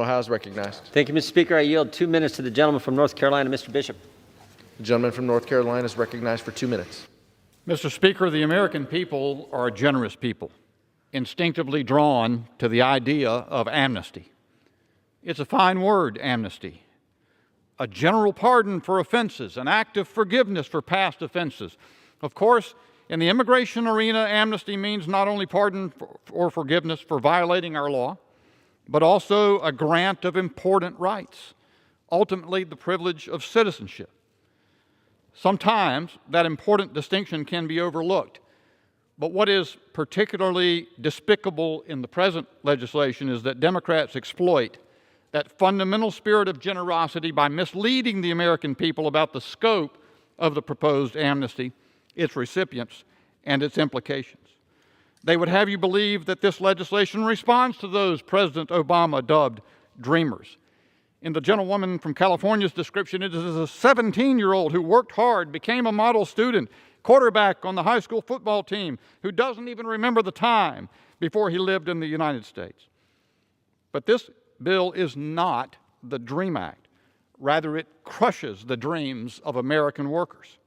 Ohio is recognized. Thank you, Mr. Speaker. I yield 2 minutes to the gentleman from North Carolina, Mr. Bishop. The gentleman from North Carolina is recognized for 2 minutes. Mr. Speaker, the American people are a generous people, instinctively drawn to the idea of amnesty. It's a fine word, amnesty. A general pardon for offenses, an act of forgiveness for past offenses. Of course, in the immigration arena, amnesty means not only pardon or forgiveness for violating our law, but also a grant of important rights, ultimately the privilege of citizenship. Sometimes that important distinction can be overlooked, but what is particularly despicable in the present legislation is that Democrats exploit that fundamental spirit of generosity by misleading the American people about the scope of the proposed amnesty, its recipients, and its implications. They would have you believe that this legislation responds to those President Obama dubbed dreamers. In the gentlewoman from California's description, it is a 17-year-old who worked hard, became a model student, quarterback on the high school football team, who doesn't even remember the time before he lived in the United States. But this bill is not the DREAM Act. Rather, it crushes the dreams of American workers.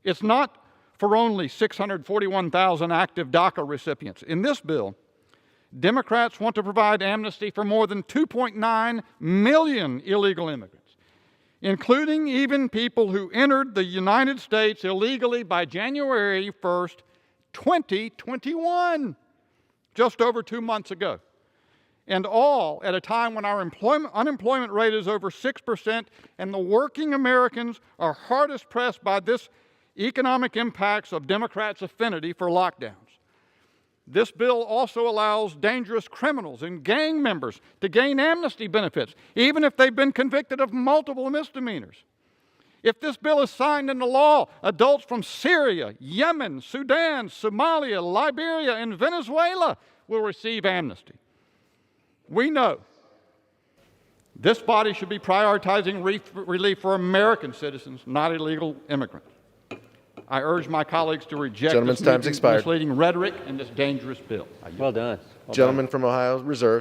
It's not for only 641,000 active DACA recipients. In this bill, Democrats want to provide amnesty for more than 2.9 million illegal immigrants, including even people who entered the United States illegally by January 1st, 2021, just over 2 months ago. And all at a time when our unemployment rate is over 6% and the working Americans are hardest pressed by this economic impacts of Democrats' affinity for lockdowns. This bill also allows dangerous criminals and gang members to gain amnesty benefits, even if they've been convicted of multiple misdemeanors. If this bill is signed into law, adults from Syria, Yemen, Sudan, Somalia, Liberia, and Venezuela will receive amnesty. We know this body should be prioritizing relief for American citizens, not illegal immigrants. I urge my colleagues to reject this misleading rhetoric and this dangerous bill. Well done. Gentleman from Ohio reserves.